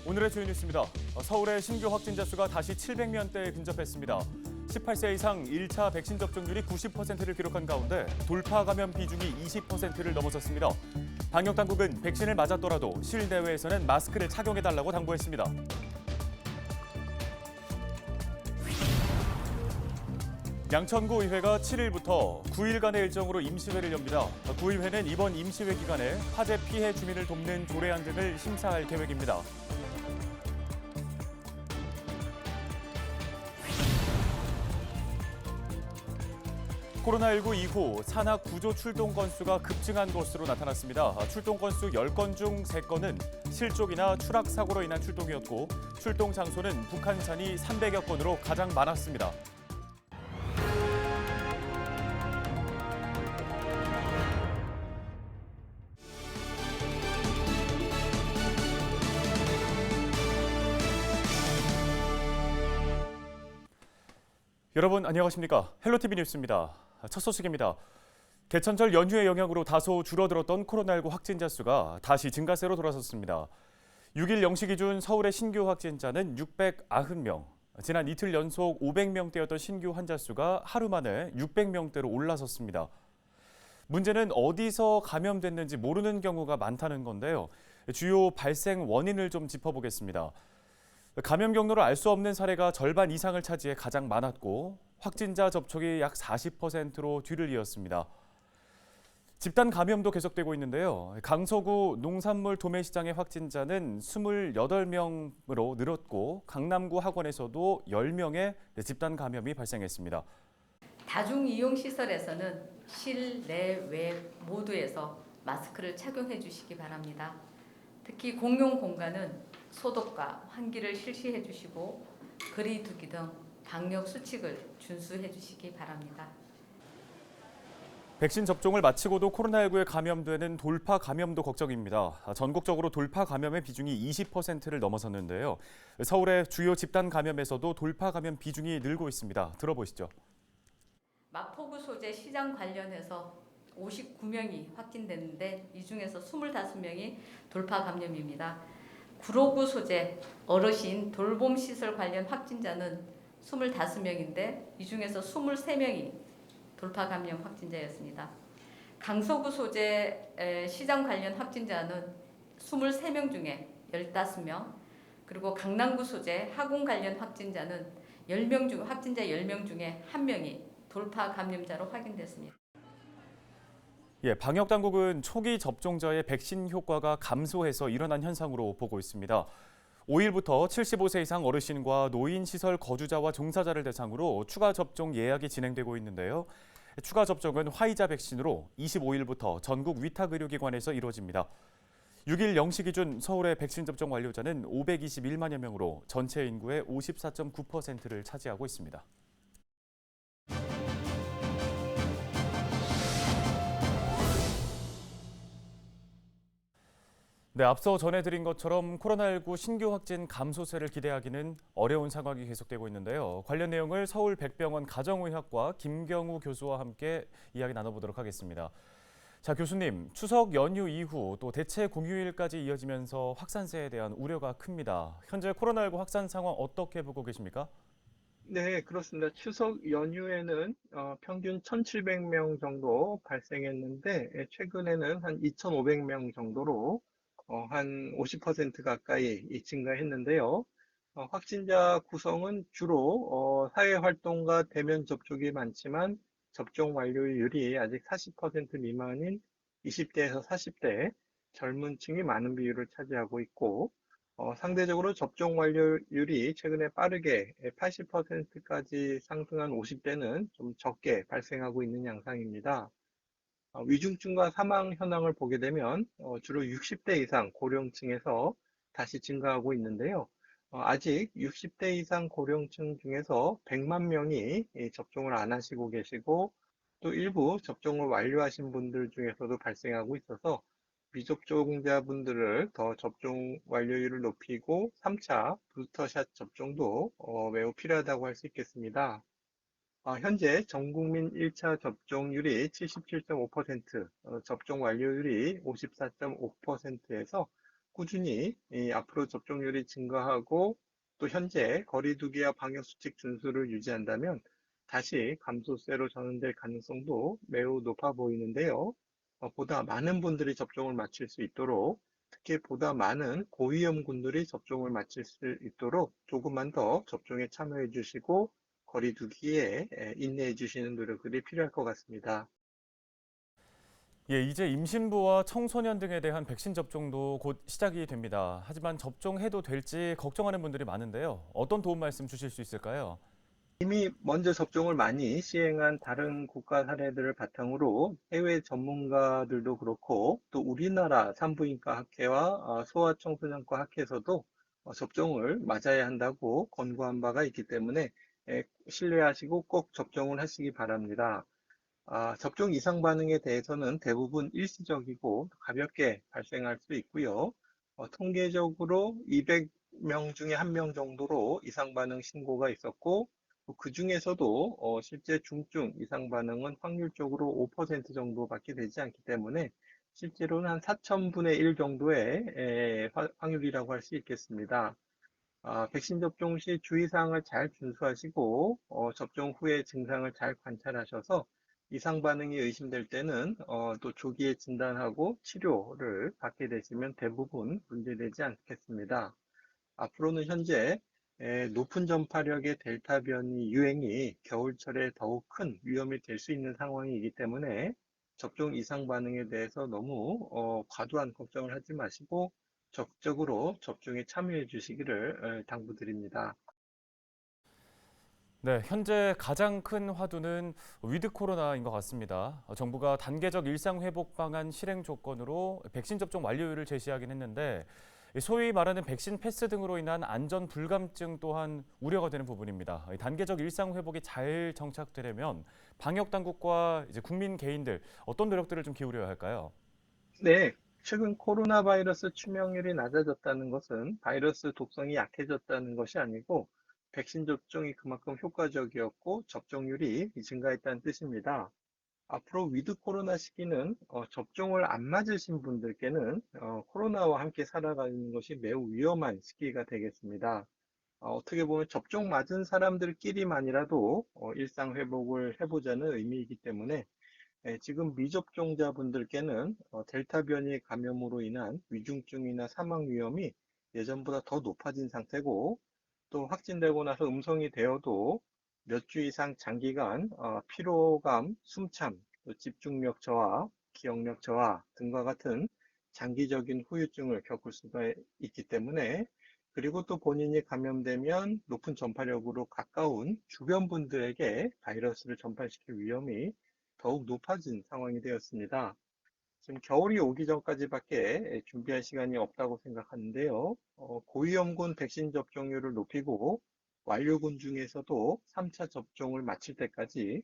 오늘의 주요 뉴스입니다. 서울의 신규 확진자 수가 다시 700명대에 근접했습니다. 18세 이상 1차 백신 접종률이 90%를 기록한 가운데 돌파 감염 비중이 20%를 넘어섰습니다. 방역당국은 백신을 맞았더라도 실내외에서는 마스크를 착용해달라고 당부했습니다. 양천구 의회가 7일부터 9일간의 일정으로 임시회를 엽니다. 구의회는 이번 임시회 기간에 화재 피해 주민을 돕는 조례안 등을 심사할 계획입니다. 코로나19 이후 산악 구조 출동 건수가 급증한 것으로 나타났습니다. 출동 건수 10건 중 3건은 실족이나 추락 사고로 인한 출동이었고 출동 장소는 북한산이 300여 건으로 가장 많았습니다. 여러분 안녕하십니까? 헬로티비 뉴스입니다. 첫 소식입니다. 개천절 연휴의 영향으로 다소 줄어들었던 코로나19 확진자 수가 다시 증가세로 돌아섰습니다. 6일 0시 기준 서울의 신규 확진자는 690명. 지난 이틀 연속 500명대였던 신규 환자 수가 하루 만에 600명대로 올라섰습니다. 문제는 어디서 감염됐는지 모르는 경우가 많다는 건데요. 주요 발생 원인을 좀 짚어보겠습니다. 감염 경로를 알 수 없는 사례가 절반 이상을 차지해 가장 많았고 확진자 접촉이 약 40%로 뒤를 이었습니다. 집단 감염도 계속되고 있는데요. 강서구 농산물 도매시장의 확진자는 28명으로 늘었고 강남구 학원에서도 10명의 집단 감염이 발생했습니다. 다중이용시설에서는 실내외 모두에서 마스크를 착용해 주시기 바랍니다. 특히 공용 공간은 소독과 환기를 실시해 주시고 거리 두기 등 방역 수칙을 준수해 주시기 바랍니다. 백신 접종을 마치고도 코로나19에 감염되는 돌파 감염도 걱정입니다. 전국적으로 돌파 감염의 비중이 20%를 넘어섰는데요. 서울의 주요 집단 감염에서도 돌파 감염 비중이 늘고 있습니다. 들어보시죠. 마포구 소재 시장 관련해서 59명이 확진됐는데 이 중에서 25명이 돌파 감염입니다. 구로구 소재 어르신 돌봄시설 관련 확진자는 25명인데 이 중에서 23명이 돌파 감염 확진자였습니다. 강서구 소재 시장 관련 확진자는 23명 중에 15명, 그리고 강남구 소재 학원 관련 확진자는 10명 중 확진자 10명 중에 1명이 돌파 감염자로 확인됐습니다. 방역 당국은 초기 접종자의 백신 효과가 감소해서 일어난 현상으로 보고 있습니다. 5일부터 75세 이상 어르신과 노인시설 거주자와 종사자를 대상으로 추가 접종 예약이 진행되고 있는데요. 추가 접종은 화이자 백신으로 25일부터 전국 위탁의료기관에서 이루어집니다. 6일 0시 기준 서울의 백신 접종 완료자는 521만여 명으로 전체 인구의 54.9%를 차지하고 있습니다. 네, 앞서 전해드린 것처럼 코로나19 신규 확진 감소세를 기대하기는 어려운 상황이 계속되고 있는데요. 관련 내용을 서울 백병원 가정의학과 김경우 교수와 함께 이야기 나눠보도록 하겠습니다. 자, 교수님, 추석 연휴 이후 또 대체 공휴일까지 이어지면서 확산세에 대한 우려가 큽니다. 현재 코로나19 확산 상황 어떻게 보고 계십니까? 네, 그렇습니다. 추석 연휴에는 평균 1,700명 정도 발생했는데 최근에는 한 2,500명 정도로 한 50% 가까이 증가했는데요. 확진자 구성은 주로 사회활동과 대면 접촉이 많지만 접종 완료율이 아직 40% 미만인 20대에서 40대 젊은 층이 많은 비율을 차지하고 있고 상대적으로 접종 완료율이 최근에 빠르게 80%까지 상승한 50대는 좀 적게 발생하고 있는 양상입니다. 위중증과 사망 현황을 보게 되면 주로 60대 이상 고령층에서 다시 증가하고 있는데요. 아직 60대 이상 고령층 중에서 100만 명이 접종을 안 하시고 계시고 또 일부 접종을 완료하신 분들 중에서도 발생하고 있어서 미접종자분들을 더 접종 완료율을 높이고 3차 부스터샷 접종도 매우 필요하다고 할 수 있겠습니다. 현재 전 국민 1차 접종률이 77.5%, 접종 완료율이 54.5%에서 꾸준히 앞으로 접종률이 증가하고 또 현재 거리두기와 방역수칙 준수를 유지한다면 다시 감소세로 전환될 가능성도 매우 높아 보이는데요. 보다 많은 분들이 접종을 마칠 수 있도록 특히 보다 많은 고위험군들이 접종을 마칠 수 있도록 조금만 더 접종에 참여해 주시고 거리두기에 인내해 주시는 노력들이 필요할 것 같습니다. 예, 이제 임신부와 청소년 등에 대한 백신 접종도 곧 시작이 됩니다. 하지만 접종해도 될지 걱정하는 분들이 많은데요. 어떤 도움 말씀 주실 수 있을까요? 이미 먼저 접종을 많이 시행한 다른 국가 사례들을 바탕으로 해외 전문가들도 그렇고 또 우리나라 산부인과 학회와 소아청소년과 학회에서도 접종을 맞아야 한다고 권고한 바가 있기 때문에 신뢰하시고 꼭 접종을 하시기 바랍니다. 접종 이상 반응에 대해서는 대부분 일시적이고 가볍게 발생할 수 있고요. 통계적으로 200명 중에 1명 정도로 이상 반응 신고가 있었고, 그 중에서도 실제 중증 이상 반응은 확률적으로 5% 정도밖에 되지 않기 때문에 실제로는 한 4천분의 1 정도의 확률이라고 할 수 있겠습니다. 백신 접종 시 주의사항을 잘 준수하시고 접종 후에 증상을 잘 관찰하셔서 이상 반응이 의심될 때는 또 조기에 진단하고 치료를 받게 되시면 대부분 문제되지 않겠습니다. 앞으로는 현재 높은 전파력의 델타 변이 유행이 겨울철에 더욱 큰 위험이 될 수 있는 상황이기 때문에 접종 이상 반응에 대해서 너무 과도한 걱정을 하지 마시고 적극적으로 접종에 참여해 주시기를 당부드립니다. 네, 현재 가장 큰 화두는 위드 코로나인 것 같습니다. 정부가 단계적 일상 회복 방안 실행 조건으로 백신 접종 완료율을 제시하긴 했는데 소위 말하는 백신 패스 등으로 인한 안전 불감증 또한 우려가 되는 부분입니다. 단계적 일상 회복이 잘 정착되려면 방역 당국과 이제 국민 개인들 어떤 노력들을 좀 기울여야 할까요? 네, 최근 코로나 바이러스 치명률이 낮아졌다는 것은 바이러스 독성이 약해졌다는 것이 아니고 백신 접종이 그만큼 효과적이었고 접종률이 증가했다는 뜻입니다. 앞으로 위드 코로나 시기는 접종을 안 맞으신 분들께는 코로나와 함께 살아가는 것이 매우 위험한 시기가 되겠습니다. 어떻게 보면 접종 맞은 사람들끼리만이라도 일상 회복을 해보자는 의미이기 때문에 지금 미접종자분들께는 델타 변이 감염으로 인한 위중증이나 사망 위험이 예전보다 더 높아진 상태고 또 확진되고 나서 음성이 되어도 몇 주 이상 장기간 피로감, 숨참, 또 집중력 저하, 기억력 저하 등과 같은 장기적인 후유증을 겪을 수가 있기 때문에 그리고 또 본인이 감염되면 높은 전파력으로 가까운 주변 분들에게 바이러스를 전파시킬 위험이 더욱 높아진 상황이 되었습니다. 지금 겨울이 오기 전까지밖에 준비할 시간이 없다고 생각하는데요. 고위험군 백신 접종률을 높이고 완료군 중에서도 3차 접종을 마칠 때까지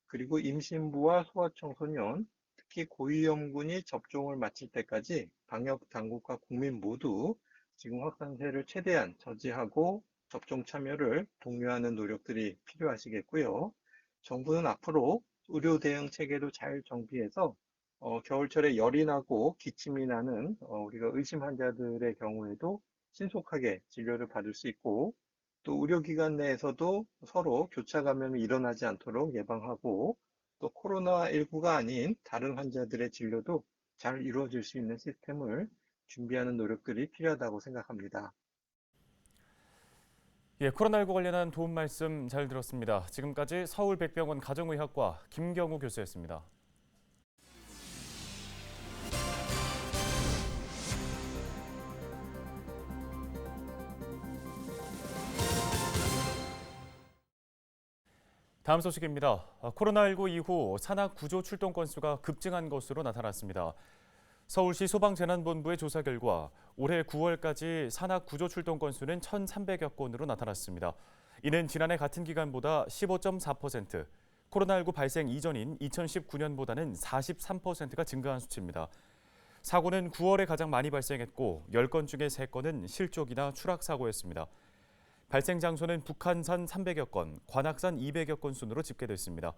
그리고 임신부와 소아청소년, 특히 고위험군이 접종을 마칠 때까지 방역 당국과 국민 모두 지금 확산세를 최대한 저지하고 접종 참여를 독려하는 노력들이 필요하시겠고요. 정부는 앞으로 의료 대응 체계도 잘 정비해서 겨울철에 열이 나고 기침이 나는 우리가 의심 환자들의 경우에도 신속하게 진료를 받을 수 있고 또 의료기관 내에서도 서로 교차 감염이 일어나지 않도록 예방하고 또 코로나19가 아닌 다른 환자들의 진료도 잘 이루어질 수 있는 시스템을 준비하는 노력들이 필요하다고 생각합니다. 예, 코로나19 관련한 도움 말씀 잘 들었습니다. 지금까지 서울백병원 가정의학과 김경우 교수였습니다. 다음 소식입니다. 코로나19 이후 산악 구조 출동 건수가 급증한 것으로 나타났습니다. 서울시 소방재난본부의 조사 결과 올해 9월까지 산악 구조 출동 건수는 1,300여 건으로 나타났습니다. 이는 지난해 같은 기간보다 15.4%, 코로나19 발생 이전인 2019년보다는 43%가 증가한 수치입니다. 사고는 9월에 가장 많이 발생했고 10건 중에 3건은 실족이나 추락 사고였습니다. 발생 장소는 북한산 300여 건, 관악산 200여 건 순으로 집계됐습니다.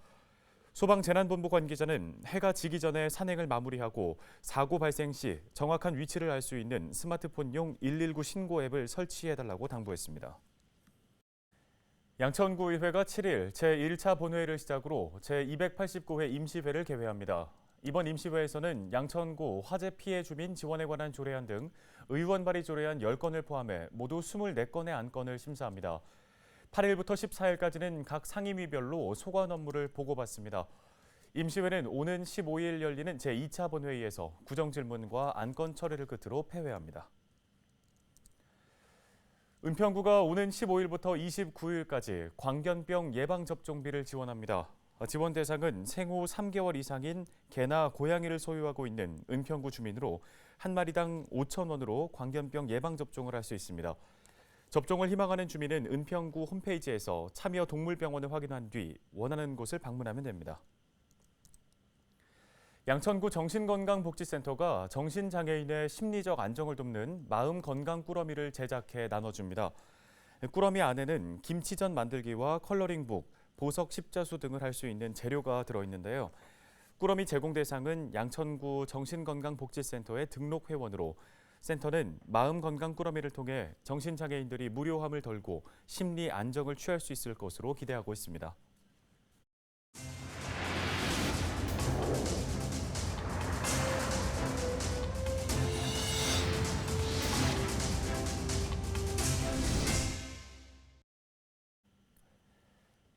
소방재난본부 관계자는 해가 지기 전에 산행을 마무리하고 사고 발생 시 정확한 위치를 알 수 있는 스마트폰용 119 신고 앱을 설치해달라고 당부했습니다. 양천구의회가 7일 제1차 본회의를 시작으로 제289회 임시회를 개회합니다. 이번 임시회에서는 양천구 화재 피해 주민 지원에 관한 조례안 등 의원 발의 조례안 10건을 포함해 모두 24건의 안건을 심사합니다. 8일부터 14일까지는 각 상임위별로 소관 업무를 보고받습니다. 임시회는 오는 15일 열리는 제2차 본회의에서 구정질문과 안건 처리를 끝으로 폐회합니다. 은평구가 오는 15일부터 29일까지 광견병 예방접종비를 지원합니다. 지원 대상은 생후 3개월 이상인 개나 고양이를 소유하고 있는 은평구 주민으로 한 마리당 5,000원으로 광견병 예방접종을 할 수 있습니다. 접종을 희망하는 주민은 은평구 홈페이지에서 참여 동물병원을 확인한 뒤 원하는 곳을 방문하면 됩니다. 양천구 정신건강복지센터가 정신장애인의 심리적 안정을 돕는 마음건강 꾸러미를 제작해 나눠줍니다. 꾸러미 안에는 김치전 만들기와 컬러링북, 보석 십자수 등을 할 수 있는 재료가 들어있는데요. 꾸러미 제공 대상은 양천구 정신건강복지센터의 등록 회원으로 센터는 마음건강 꾸러미를 통해 정신장애인들이 무료함을 덜고 심리 안정을 취할 수 있을 것으로 기대하고 있습니다.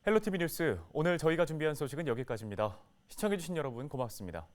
헬로티비 뉴스, 오늘 저희가 준비한 소식은 여기까지입니다. 시청해주신 여러분 고맙습니다.